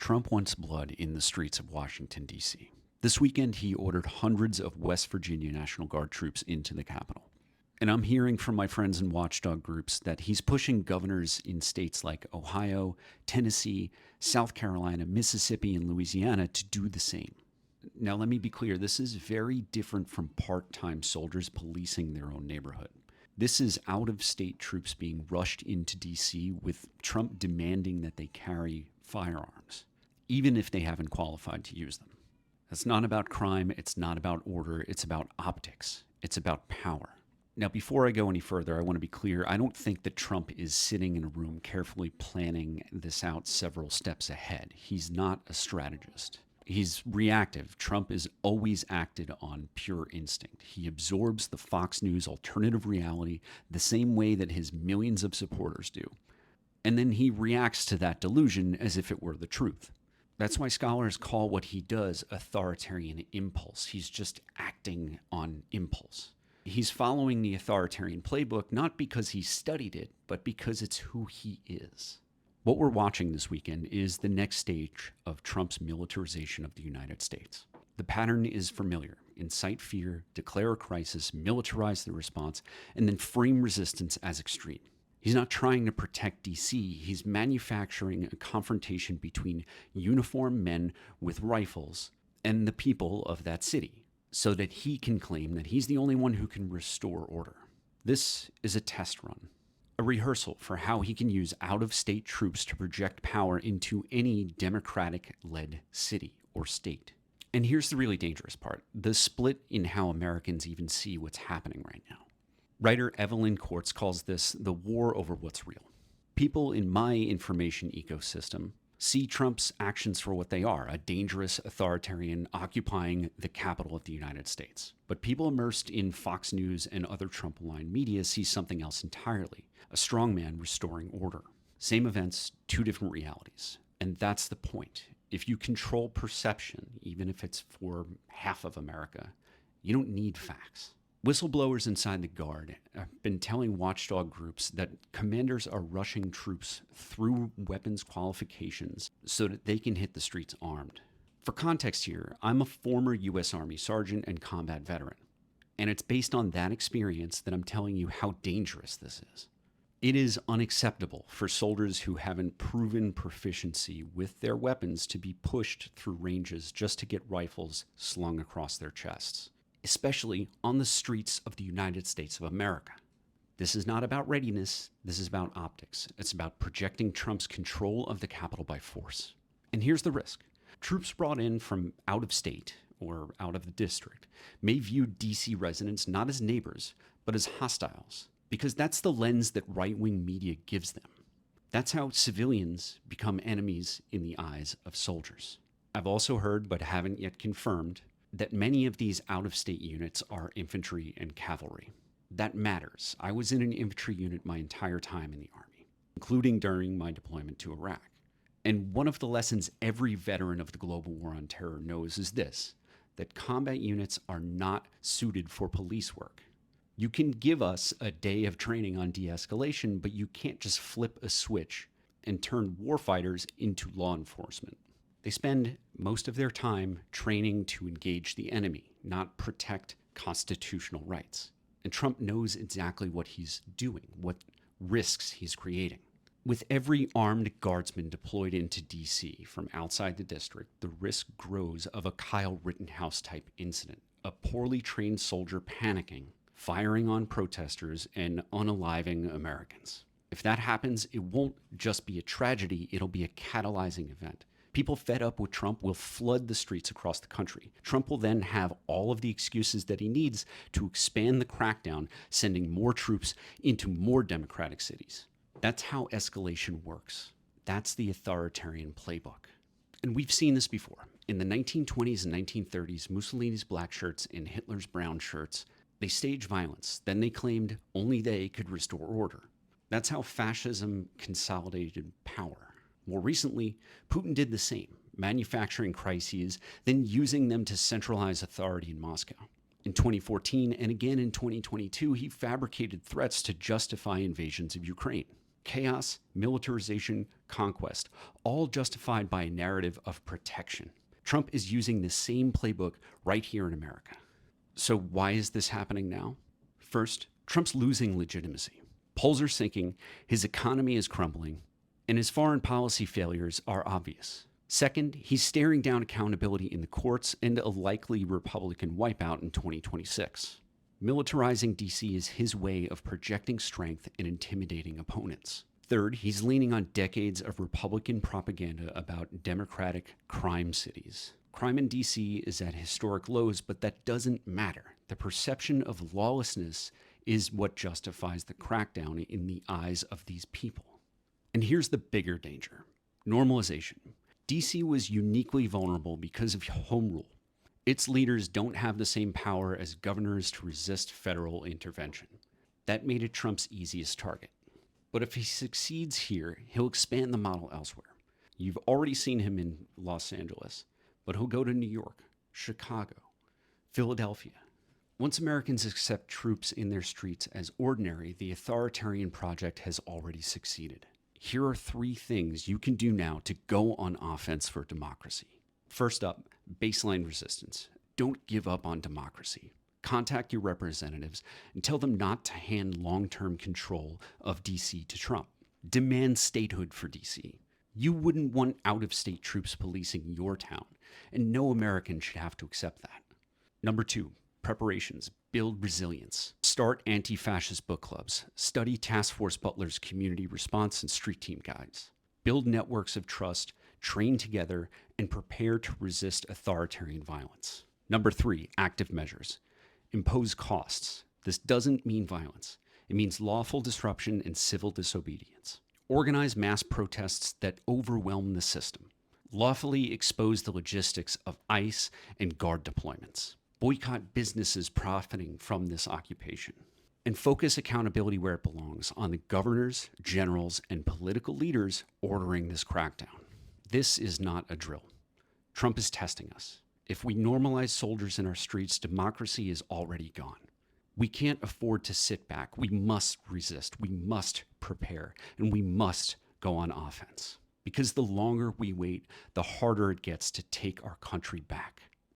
Trump wants blood in the streets of Washington, D.C. This weekend, he ordered hundreds of West Virginia National Guard troops into the Capitol. And I'm hearing from my friends in watchdog groups that he's pushing governors in states like Ohio, Tennessee, South Carolina, Mississippi, and Louisiana to do the same. Now, let me be clear. This is very different from part-time soldiers policing their own neighborhood. This is out-of-state troops being rushed into D.C. with Trump demanding that they carry firearms, even if they haven't qualified to use them. That's not about crime. It's not about order. It's about optics. It's about power. Now, before I go any further, I want to be clear. I don't think that Trump is sitting in a room carefully planning this out several steps ahead. He's not a strategist. He's reactive. Trump is always acted on pure instinct. He absorbs the Fox News alternative reality the same way that his millions of supporters do. And then he reacts to that delusion as if it were the truth. That's why scholars call what he does authoritarian impulse. He's just acting on impulse. He's following the authoritarian playbook not because he studied it, but because it's who he is. What we're watching this weekend is the next stage of Trump's militarization of the United States. The pattern is familiar. Incite fear, declare a crisis, militarize the response, and then frame resistance as extreme. He's not trying to protect D.C. He's manufacturing a confrontation between uniformed men with rifles and the people of that city so that he can claim that he's the only one who can restore order. This is a test run. A rehearsal for how he can use out-of-state troops to project power into any Democratic-led city or state. And here's the really dangerous part, the split in how Americans even see what's happening right now. Writer Evelyn Quartz calls this the war over what's real. People in my information ecosystem see Trump's actions for what they are, a dangerous authoritarian occupying the capital of the United States. But people immersed in Fox News and other Trump-aligned media see something else entirely, a strongman restoring order. Same events, two different realities. And that's the point. If you control perception, even if it's for half of America, you don't need facts. Whistleblowers inside the Guard have been telling watchdog groups that commanders are rushing troops through weapons qualifications so that they can hit the streets armed. For context here, I'm a former U.S. Army sergeant and combat veteran, and it's based on that experience that I'm telling you how dangerous this is. It is unacceptable for soldiers who haven't proven proficiency with their weapons to be pushed through ranges just to get rifles slung across their chests, especially on the streets of the United States of America. This is not about readiness. This is about optics. It's about projecting Trump's control of the Capitol by force. And here's the risk. Troops brought in from out of state or out of the district may view D.C. residents not as neighbors, but as hostiles, because that's the lens that right-wing media gives them. That's how civilians become enemies in the eyes of soldiers. I've also heard, but haven't yet confirmed, that many of these out-of-state units are infantry and cavalry. That matters. I was in an infantry unit my entire time in the Army, including during my deployment to Iraq. And one of the lessons every veteran of the global war on terror knows is this, that combat units are not suited for police work. You can give us a day of training on de-escalation, but you can't just flip a switch and turn warfighters into law enforcement. They spend most of their time training to engage the enemy, not protect constitutional rights. And Trump knows exactly what he's doing, what risks he's creating. With every armed guardsman deployed into D.C. from outside the district, the risk grows of a Kyle Rittenhouse-type incident, a poorly trained soldier panicking, firing on protesters, and unaliving Americans. If that happens, it won't just be a tragedy, it'll be a catalyzing event. People fed up with Trump will flood the streets across the country. Trump will then have all of the excuses that he needs to expand the crackdown, sending more troops into more democratic cities. That's how escalation works. That's the authoritarian playbook. And we've seen this before. In the 1920s and 1930s, Mussolini's black shirts and Hitler's brown shirts, they staged violence. Then they claimed only they could restore order. That's how fascism consolidated power. More recently, Putin did the same, manufacturing crises, then using them to centralize authority in Moscow. In 2014 and again in 2022, he fabricated threats to justify invasions of Ukraine. Chaos, militarization, conquest, all justified by a narrative of protection. Trump is using the same playbook right here in America. So why is this happening now? First, Trump's losing legitimacy. Polls are sinking, his economy is crumbling, and his foreign policy failures are obvious. Second, he's staring down accountability in the courts and a likely Republican wipeout in 2026. Militarizing DC is his way of projecting strength and intimidating opponents. Third, he's leaning on decades of Republican propaganda about Democratic crime cities. Crime in DC is at historic lows, but that doesn't matter. The perception of lawlessness is what justifies the crackdown in the eyes of these people. And here's the bigger danger: normalization. DC was uniquely vulnerable because of home rule. Its leaders don't have the same power as governors to resist federal intervention. That made it Trump's easiest target. But if he succeeds here, he'll expand the model elsewhere. You've already seen him in Los Angeles, but he'll go to New York, Chicago, Philadelphia. Once Americans accept troops in their streets as ordinary, the authoritarian project has already succeeded. Here are 3 things you can do now to go on offense for democracy. First up, baseline resistance. Don't give up on democracy. Contact your representatives and tell them not to hand long-term control of DC to Trump. Demand statehood for DC. You wouldn't want out-of-state troops policing your town, and no American should have to accept that. Number 2, preparations. Build resilience. Start anti-fascist book clubs. Study Task Force Butler's community response and street team guides. Build networks of trust, train together, and prepare to resist authoritarian violence. Number 3, active measures. Impose costs. This doesn't mean violence. It means lawful disruption and civil disobedience. Organize mass protests that overwhelm the system. Lawfully expose the logistics of ICE and Guard deployments. Boycott businesses profiting from this occupation. And focus accountability where it belongs, on the governors, generals, and political leaders ordering this crackdown. This is not a drill. Trump is testing us. If we normalize soldiers in our streets, democracy is already gone. We can't afford to sit back. We must resist. We must prepare. And we must go on offense. Because the longer we wait, the harder it gets to take our country back.